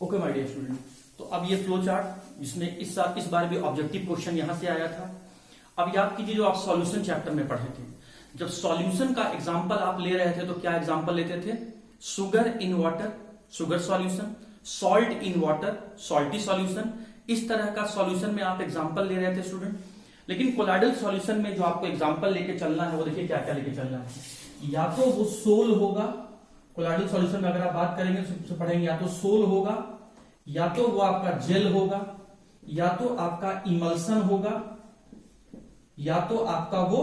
Okay my dear student, तो अब ये फ्लो चार्ट जिसमें इस बार भी ऑब्जेक्टिव क्वेश्चन यहां से आया था। अब याद कीजिए जो आप सॉल्यूशन चैप्टर में पढ़े थे, जब सॉल्यूशन का एग्जांपल आप ले रहे थे तो क्या एग्जांपल लेते थे? Sugar in water, sugar solution, salt in water, salty solution. इस तरह का सॉल्यूशन में आप एग्जांपल ले रहे थे स्टूडेंट। लेकिन कोलाइडल सॉल्यूशन में जो आपको एग्जांपल लेके चलना है वो देखिए क्या क्या लेके चलना है। या तो वो सोल होगा, कोलाइडल सॉल्यूशन में अगर आप बात करेंगे तो पढ़ेंगे या तो सोल होगा, या तो वो आपका जेल होगा, या तो आपका इमल्सन होगा, या तो आपका वो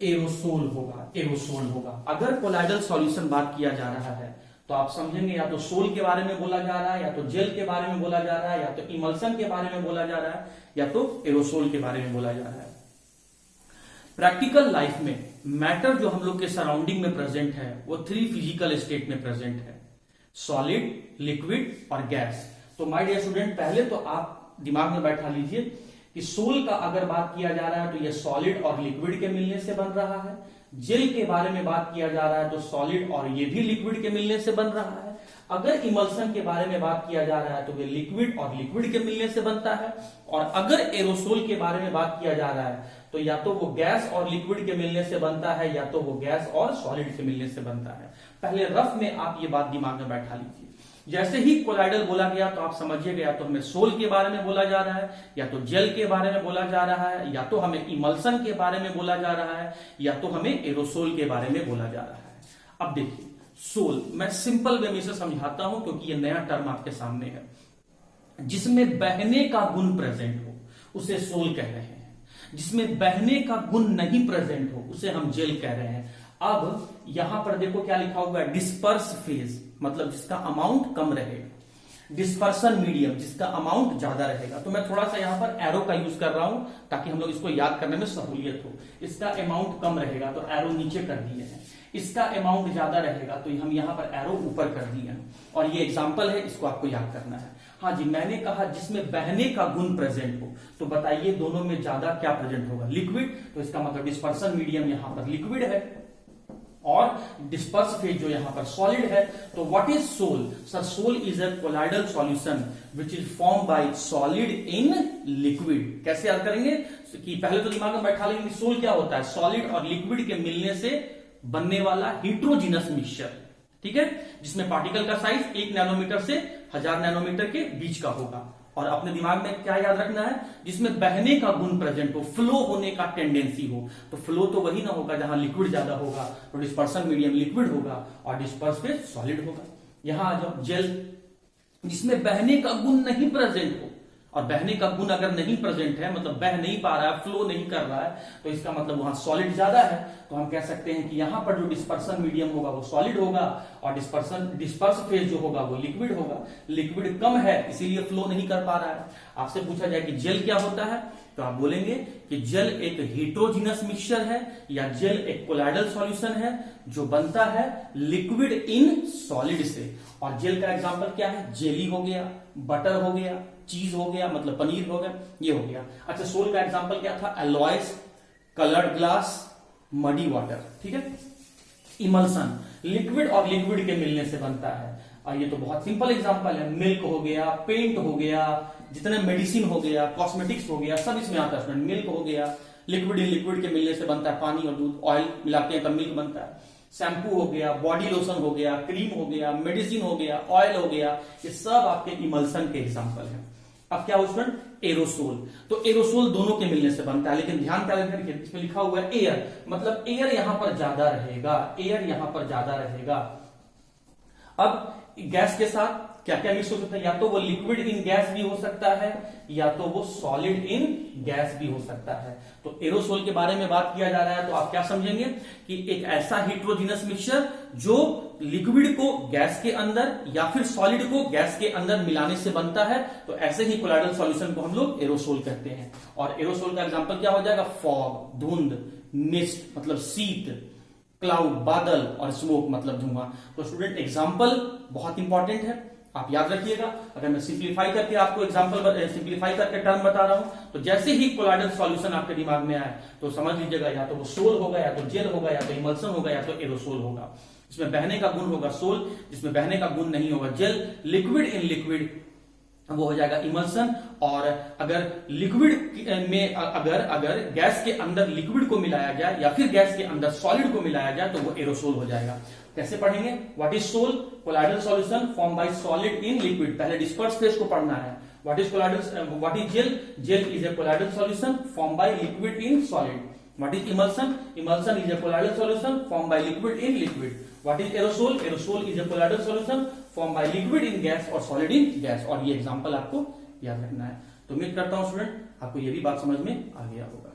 एरोसोल होगा, एरोसोल होगा। अगर कोलाइडल सॉल्यूशन बात किया जा रहा है तो आप समझेंगे या तो सोल के बारे में बोला जा रहा है, या तो जेल के बारे में बोला जा रहा है, या तो इमल्सन के बारे में बोला जा रहा है, या तो एरोसोल के बारे में बोला जा रहा है। प्रैक्टिकल लाइफ में मैटर जो हम लोग के सराउंडिंग में प्रेजेंट है वो 3 फिजिकल स्टेट में प्रेजेंट है, सॉलिड, लिक्विड और गैस। तो माय डियर स्टूडेंट, पहले तो आप दिमाग में बैठा लीजिए कि सोल का अगर बात किया जा रहा है तो ये सॉलिड और लिक्विड के मिलने से बन रहा है। जेल के बारे में बात किया जा रहा है तो सॉलिड और ये भी लिक्विड के मिलने से बन रहा है। अगर इमल्सन के बारे में बात किया जा रहा है तो ये लिक्विड और लिक्विड के मिलने से बनता है। और अगर एरोसोल के बारे में बात किया जा रहा है तो या तो वो गैस और लिक्विड के मिलने से बनता है, या तो वो गैस और सॉलिड के मिलने से बनता है। पहले रफ में आप ये बात दिमाग में बैठा लीजिए। जैसे ही कोलाइडल बोला गया तो आप समझिएगा या तो हमें सोल के बारे में बोला जा रहा है, या तो जेल के बारे में बोला जा रहा है, या तो हमें इमल्सन के बारे में बोला जा रहा है, या तो हमें एरोसोल के बारे में बोला जा रहा है। अब देखिए सोल, मैं सिंपल वे में इसे समझाता हूं क्योंकि ये नया टर्म आपके सामने है। जिसमें बहने का गुण प्रेजेंट हो उसे सोल कह रहे हैं, जिसमें बहने का गुण नहीं प्रेजेंट हो उसे हम जेल कह रहे हैं। अब यहां पर देखो क्या लिखा हुआ है, डिस्पर्स फेज, मतलब जिसका अमाउंट कम रहेगा, डिस्पर्सन मीडियम जिसका अमाउंट ज्यादा रहेगा। तो मैं थोड़ा सा यहां पर एरो का यूज कर रहा हूं ताकि हम लोग इसको याद करने में सहूलियत हो। इसका अमाउंट कम रहेगा तो एरो नीचे कर दिए हैं, इसका अमाउंट ज्यादा रहेगा तो हम यहां पर एरो ऊपर कर दिए हैं। और ये एग्जांपल है, इसको आपको याद करना है। हाँ जी, मैंने कहा जिसमें बहने का गुण प्रेजेंट हो, तो बताइए दोनों में ज्यादा क्या प्रेजेंट होगा? लिक्विड। तो इसका मतलब डिस्पर्सन मीडियम यहां पर लिक्विड है और डिस्पर्स फेज जो यहां पर सॉलिड है। तो what is sol? Sir, sol is a colloidal solution which is form by solid in liquid. कैसे याद करेंगे कि पहले तो दिमाग में बैठा लेंगे सोल क्या होता है? सॉलिड और लिक्विड के मिलने से बनने वाला हिट्रोजिनस मिक्सचर, ठीक है, जिसमें पार्टिकल का साइज 1 नैनोमीटर से 1000 नैनोमीटर के बीच का होगा। और अपने दिमाग में क्या याद रखना है? जिसमें बहने का गुण प्रेजेंट हो, फ्लो होने का टेंडेंसी हो। तो फ्लो तो वही ना होगा जहां लिक्विड ज्यादा होगा, तो डिस्पर्सन मीडियम लिक्विड होगा और डिस्पर्स फेज सॉलिड होगा। यहां आ जाओ, जेल, जिसमें बहने का गुण नहीं प्रेजेंट हो। और बहने का गुण अगर नहीं प्रेजेंट है, मतलब बह नहीं पा रहा है, फ्लो नहीं कर रहा है, तो इसका मतलब वहां सॉलिड ज्यादा है। तो हम कह सकते हैं कि यहां पर जो डिस्पर्सन मीडियम होगा वो सॉलिड होगा और डिस्पर्स फेज जो होगा वो लिक्विड होगा। लिक्विड कम है इसीलिए फ्लो नहीं कर पा रहा है। आपसे पूछा जाए कि जेल क्या होता है, तो आप बोलेंगे कि जेल एक हेट्रोजिनस मिक्सचर है, या जेल एक कोलाइडल सॉल्यूशन है जो बनता है लिक्विड इन सॉलिड से। और जेल का एग्जांपल क्या है? जेली हो गया, बटर हो गया, चीज हो गया, मतलब पनीर हो गया, ये हो गया। अच्छा, सोल का एग्जांपल क्या था? Alloys, coloured glass, muddy water, ठीक है। इमल्सन, लिक्विड और लिक्विड के मिलने से बनता है। और ये तो बहुत सिंपल एग्जांपल है, मिल्क हो गया, पेंट हो गया, जितने मेडिसिन हो गया, कॉस्मेटिक्स हो गया, सब इसमें आता है। मिल्क हो गया, लिक्विड इन लिक्विड के मिलने से बनता है, पानी और दूध, ऑयल मिलाते हैं तब मिल्क बनता है। शैम्पू हो गया, बॉडी लोशन हो गया, क्रीम हो गया, मेडिसिन हो गया, ऑयल हो गया, ये सब आपके इमल्सन के एग्जांपल हैं। अब क्या हो स्टूडेंट? एरोसोल। तो एरोसोल दोनों के मिलने से बनता है, लेकिन ध्यान क्या रखिए, इसमें लिखा हुआ है एयर, मतलब एयर यहां पर ज्यादा रहेगा, एयर यहां पर ज्यादा रहेगा। अब गैस के साथ क्या क्या मिक्स हो सकता है? या तो वो लिक्विड इन गैस भी हो सकता है, या तो वो सॉलिड इन गैस भी हो सकता है। तो एरोसोल के बारे में बात किया जा रहा है तो आप क्या समझेंगे कि एक ऐसा हिट्रोजिनस मिक्सचर जो लिक्विड को गैस के अंदर या फिर सॉलिड को गैस के अंदर मिलाने से बनता है। तो ऐसे ही कोलाइडल सॉल्यूशन को हम लोग एरोसोल कहते हैं। और एरोसोल का एग्जांपल क्या हो जाएगा? फॉग, धुंध, मिस्ट मतलब शीत, क्लाउड बादल, और स्मोक मतलब धुआं। तो स्टूडेंट एग्जांपल बहुत इंपॉर्टेंट है, आप याद रखिएगा। अगर मैं सिंप्लीफाई करके आपको एग्जांपल सिंप्लीफाई करके टर्म बता रहा हूं तो जैसे ही कोलाइडल सॉल्यूशन आपके दिमाग में आए तो समझ लीजिएगा या तो वो सोल होगा, या तो जेल होगा, या तो इमल्सन होगा, या तो एरोसोल होगा। इसमें बहने का गुण होगा सोल, जिसमें बहने का गुण नहीं होगा जेल। लिक्विड इन लिक्विड वो हो जाएगा इमल्सन। और अगर लिक्विड में अगर गैस के अंदर लिक्विड को मिलाया जाए या फिर गैस के अंदर सॉलिड को मिलाया जाए तो वो एरोसोल हो जाएगा। कैसे पढ़ेंगे? What is sol? Colloidal solution form by solid in liquid. पहले डिस्पर्स फेज को पढ़ना है। What is colloidal? What is gel? Gel is a colloidal solution form by liquid in solid. What is emulsion? Emulsion is a colloidal solution form by liquid in liquid. What is aerosol? Aerosol is a colloidal solution form by liquid in gas और solid in gas. और ये example आपको याद रखना है। तो उम्मीद करता हूं स्टूडेंट आपको ये भी बात समझ में आ गया होगा।